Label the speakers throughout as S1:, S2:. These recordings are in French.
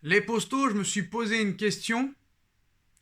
S1: Les postos, je me suis posé une question.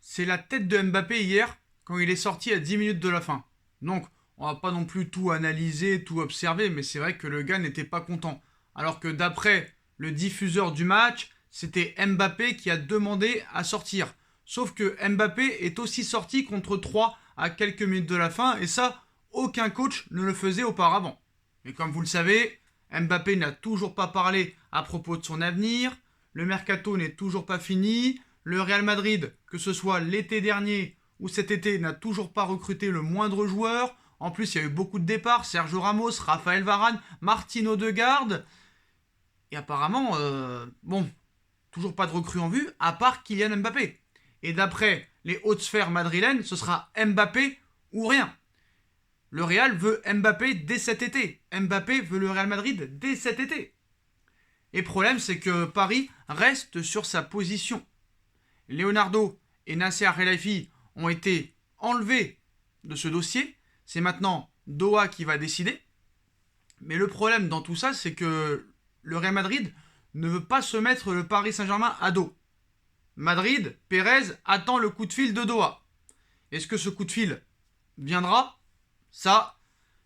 S1: C'est la tête de Mbappé hier, quand il est sorti à 10 minutes de la fin. Donc, on va pas non plus tout analyser, tout observer, mais c'est vrai que le gars n'était pas content. Alors que d'après le diffuseur du match, c'était Mbappé qui a demandé à sortir. Sauf que Mbappé est aussi sorti contre 3 à quelques minutes de la fin, et ça, aucun coach ne le faisait auparavant. Mais comme vous le savez, Mbappé n'a toujours pas parlé à propos de son avenir, le mercato n'est toujours pas fini, le Real Madrid, que ce soit l'été dernier ou cet été, n'a toujours pas recruté le moindre joueur. En plus, il y a eu beaucoup de départs. Sergio Ramos, Raphaël Varane, Martino Odegaard. Et apparemment, toujours pas de recrue en vue, à part Kylian Mbappé. Et d'après les hautes sphères madrilènes, ce sera Mbappé ou rien. Le Real veut Mbappé dès cet été. Mbappé veut le Real Madrid dès cet été. Et le problème, c'est que Paris reste sur sa position. Leonardo et Nasser Khelaifi ont été enlevés de ce dossier. C'est maintenant Doha qui va décider. Mais le problème dans tout ça, c'est que le Real Madrid ne veut pas se mettre le Paris Saint-Germain à dos. Madrid, Pérez attend le coup de fil de Doha. Est-ce que ce coup de fil viendra? Ça,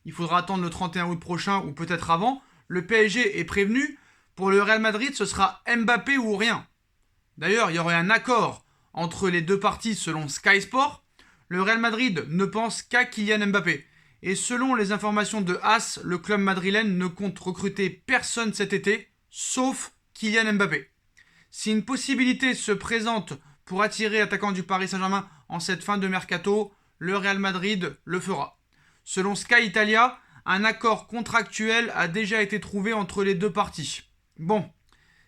S1: il faudra attendre le 31 août prochain ou peut-être avant. Le PSG est prévenu. Pour le Real Madrid, ce sera Mbappé ou rien. D'ailleurs, il y aurait un accord entre les deux parties selon Sky Sport. Le Real Madrid ne pense qu'à Kylian Mbappé. Et selon les informations de As, le club madrilène ne compte recruter personne cet été, sauf Kylian Mbappé. Si une possibilité se présente pour attirer l'attaquant du Paris Saint-Germain en cette fin de mercato, le Real Madrid le fera. Selon Sky Italia, un accord contractuel a déjà été trouvé entre les deux parties. Bon,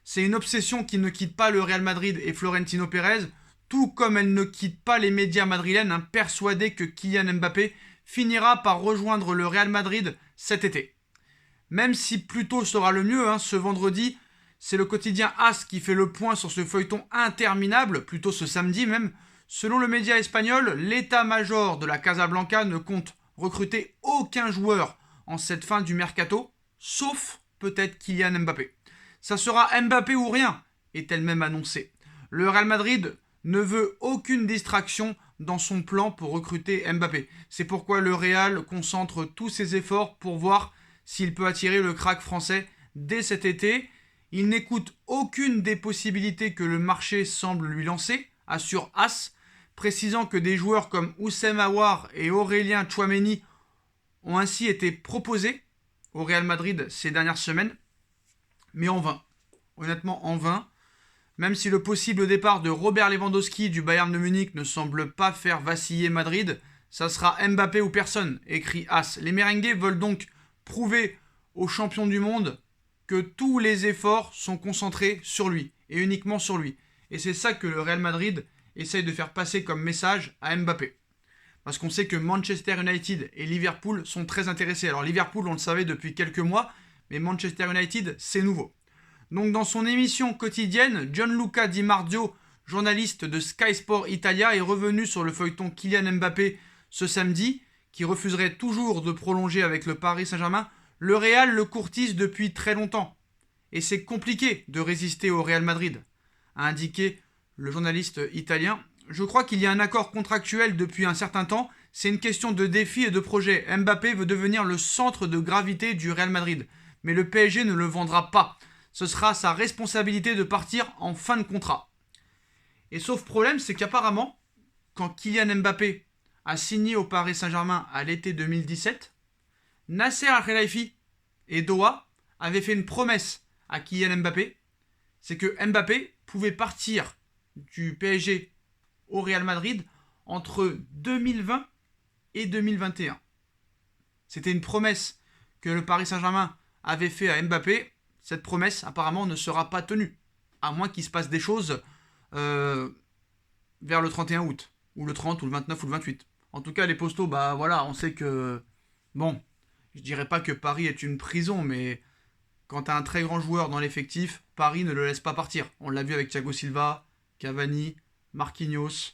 S1: c'est une obsession qui ne quitte pas le Real Madrid et Florentino Pérez, tout comme elle ne quitte pas les médias madrilènes, persuadés que Kylian Mbappé finira par rejoindre le Real Madrid cet été. Même si plus tôt sera le mieux, ce vendredi, c'est le quotidien AS qui fait le point sur ce feuilleton interminable, plutôt ce samedi même. Selon le média espagnol, l'état-major de la Casablanca ne compte recruter aucun joueur en cette fin du mercato, sauf peut-être Kylian Mbappé. Ça sera Mbappé ou rien, est elle-même annoncé. Le Real Madrid ne veut aucune distraction dans son plan pour recruter Mbappé. C'est pourquoi le Real concentre tous ses efforts pour voir s'il peut attirer le crack français dès cet été. Il n'écoute aucune des possibilités que le marché semble lui lancer, assure As, précisant que des joueurs comme Oussem Aouar et Aurélien Tchouameni ont ainsi été proposés au Real Madrid ces dernières semaines, mais en vain. Honnêtement, en vain. Même si le possible départ de Robert Lewandowski du Bayern de Munich ne semble pas faire vaciller Madrid, ça sera Mbappé ou personne, écrit As. Les merengues veulent donc prouver aux champions du monde que tous les efforts sont concentrés sur lui, et uniquement sur lui. Et c'est ça que le Real Madrid essaye de faire passer comme message à Mbappé. Parce qu'on sait que Manchester United et Liverpool sont très intéressés. Alors Liverpool, on le savait depuis quelques mois, mais Manchester United, c'est nouveau. Donc dans son émission quotidienne, Gianluca Di Marzio, journaliste de Sky Sport Italia, est revenu sur le feuilleton Kylian Mbappé ce samedi, qui refuserait toujours de prolonger avec le Paris Saint-Germain. Le Real le courtise depuis très longtemps. Et c'est compliqué de résister au Real Madrid, a indiqué le journaliste italien. Je crois qu'il y a un accord contractuel depuis un certain temps. C'est une question de défi et de projet. Mbappé veut devenir le centre de gravité du Real Madrid. Mais le PSG ne le vendra pas. Ce sera sa responsabilité de partir en fin de contrat. Et sauf problème, c'est qu'apparemment, quand Kylian Mbappé a signé au Paris Saint-Germain à l'été 2017, Nasser Khelaifi et Doha avaient fait une promesse à Kylian Mbappé, c'est que Mbappé pouvait partir du PSG au Real Madrid entre 2020 et 2021. C'était une promesse que le Paris Saint-Germain avait fait à Mbappé. Cette promesse apparemment ne sera pas tenue, à moins qu'il se passe des choses vers le 31 août, ou le 30, ou le 29, ou le 28. En tout cas, les postos, on sait que... Bon, je dirais pas que Paris est une prison, mais quand tu as un très grand joueur dans l'effectif, Paris ne le laisse pas partir. On l'a vu avec Thiago Silva, Cavani, Marquinhos,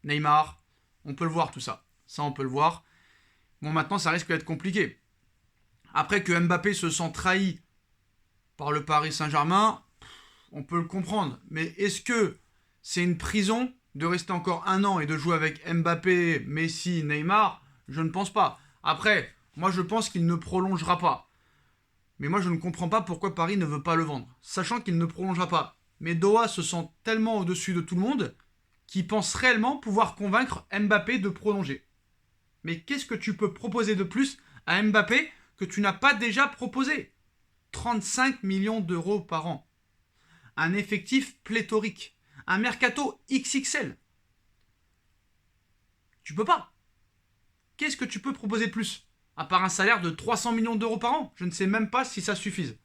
S1: Neymar. On peut le voir tout ça. Ça, on peut le voir. Bon, maintenant, ça risque d'être compliqué. Après que Mbappé se sent trahi par le Paris Saint-Germain, on peut le comprendre. Mais est-ce que c'est une prison de rester encore 1 an et de jouer avec Mbappé, Messi, Neymar? Je ne pense pas. Après, moi je pense qu'il ne prolongera pas. Mais moi je ne comprends pas pourquoi Paris ne veut pas le vendre, sachant qu'il ne prolongera pas. Mais Doha se sent tellement au-dessus de tout le monde qu'il pense réellement pouvoir convaincre Mbappé de prolonger. Mais qu'est-ce que tu peux proposer de plus à Mbappé que tu n'as pas déjà proposé? 35 millions d'euros par an. Un effectif pléthorique. Un mercato XXL. Tu peux pas. Qu'est-ce que tu peux proposer de plus? À part un salaire de 300 millions d'euros par an. Je ne sais même pas si ça suffise.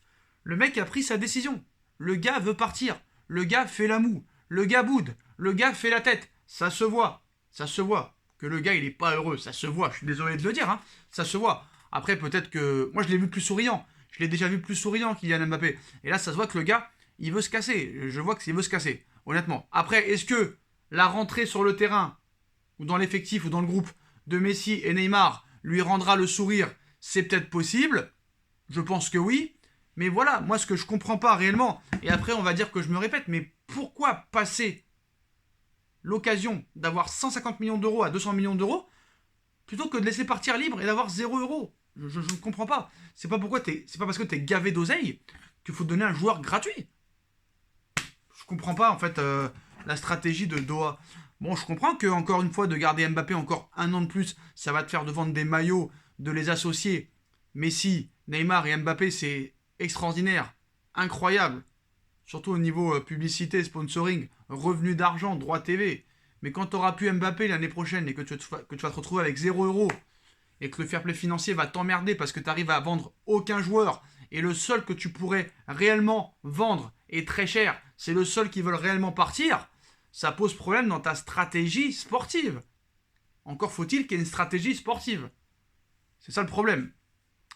S1: Le mec a pris sa décision. Le gars veut partir. Le gars fait la moue. Le gars boude. Le gars fait la tête. Ça se voit. Ça se voit. Que le gars, il est pas heureux. Ça se voit. Je suis désolé de le dire. Hein. Ça se voit. Après, peut-être que... Moi, je l'ai vu plus souriant. Je l'ai déjà vu plus souriant qu'Kylian Mbappé. Et là, ça se voit que le gars, il veut se casser. Je vois qu'il veut se casser. Honnêtement. Après, est-ce que la rentrée sur le terrain, ou dans l'effectif, ou dans le groupe de Messi et Neymar, lui rendra le sourire? C'est peut-être possible. Je pense que oui. Mais voilà, moi, ce que je comprends pas réellement, et après, on va dire que je me répète, mais pourquoi passer l'occasion d'avoir 150 millions d'euros à 200 millions d'euros plutôt que de laisser partir libre et d'avoir 0 euros? Je ne comprends pas. C'est pas parce que t'es gavé d'oseille qu'il faut donner un joueur gratuit. Je comprends pas, en fait, la stratégie de Doha. Bon, je comprends que, encore une fois, de garder Mbappé encore 1 an de plus, ça va te faire de vendre des maillots, de les associer. Messi, Neymar et Mbappé, c'est extraordinaire, incroyable. Surtout au niveau publicité, sponsoring, revenus d'argent, droit TV. Mais quand tu auras pu Mbappé l'année prochaine et que tu vas te retrouver avec 0 euros et que le fair play financier va t'emmerder parce que tu arrives à vendre aucun joueur et le seul que tu pourrais réellement vendre est très cher, c'est le seul qui veut réellement partir, ça pose problème dans ta stratégie sportive. Encore faut-il qu'il y ait une stratégie sportive. C'est ça le problème.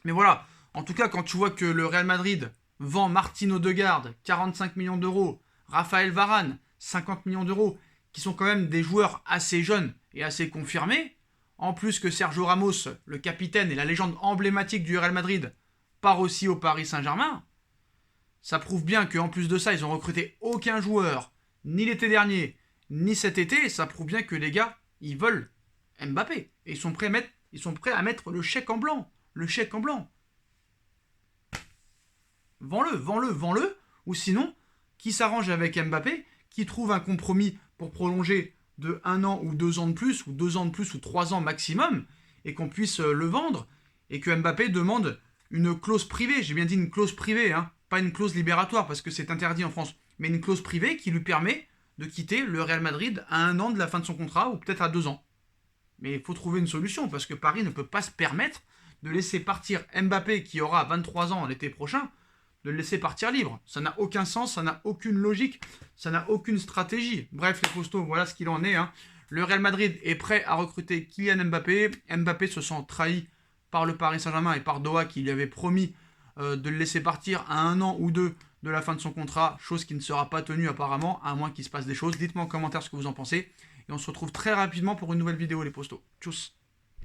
S1: Mais voilà, en tout cas, quand tu vois que le Real Madrid vend Martin Odegaard, 45 millions d'euros, Raphaël Varane, 50 millions d'euros, qui sont quand même des joueurs assez jeunes et assez confirmés, en plus que Sergio Ramos, le capitaine et la légende emblématique du Real Madrid, part aussi au Paris Saint-Germain, ça prouve bien qu'en plus de ça, ils ont recruté aucun joueur, ni l'été dernier, ni cet été, ça prouve bien que les gars, ils veulent Mbappé. Et ils sont prêts à mettre le chèque en blanc. Le chèque en blanc. Vends-le, ou sinon, qui s'arrange avec Mbappé, qui trouve un compromis pour prolonger de 1 an ou 2 ans de plus, ou 2 ans de plus, ou 3 ans maximum, et qu'on puisse le vendre, et que Mbappé demande une clause privée, j'ai bien dit une clause privée, hein, pas une clause libératoire, parce que c'est interdit en France, mais une clause privée qui lui permet de quitter le Real Madrid à 1 an de la fin de son contrat, ou peut-être à 2 ans. Mais il faut trouver une solution, parce que Paris ne peut pas se permettre de laisser partir Mbappé, qui aura 23 ans l'été prochain, de le laisser partir libre. Ça n'a aucun sens, ça n'a aucune logique, ça n'a aucune stratégie. Bref, les costauds, voilà ce qu'il en est. Hein. Le Real Madrid est prêt à recruter Kylian Mbappé. Mbappé se sent trahi par le Paris Saint-Germain et par Doha qui lui avait promis de le laisser partir à 1 an ou 2 de la fin de son contrat, chose qui ne sera pas tenue apparemment, à moins qu'il se passe des choses. Dites-moi en commentaire ce que vous en pensez. Et on se retrouve très rapidement pour une nouvelle vidéo, les postos. Tchuss.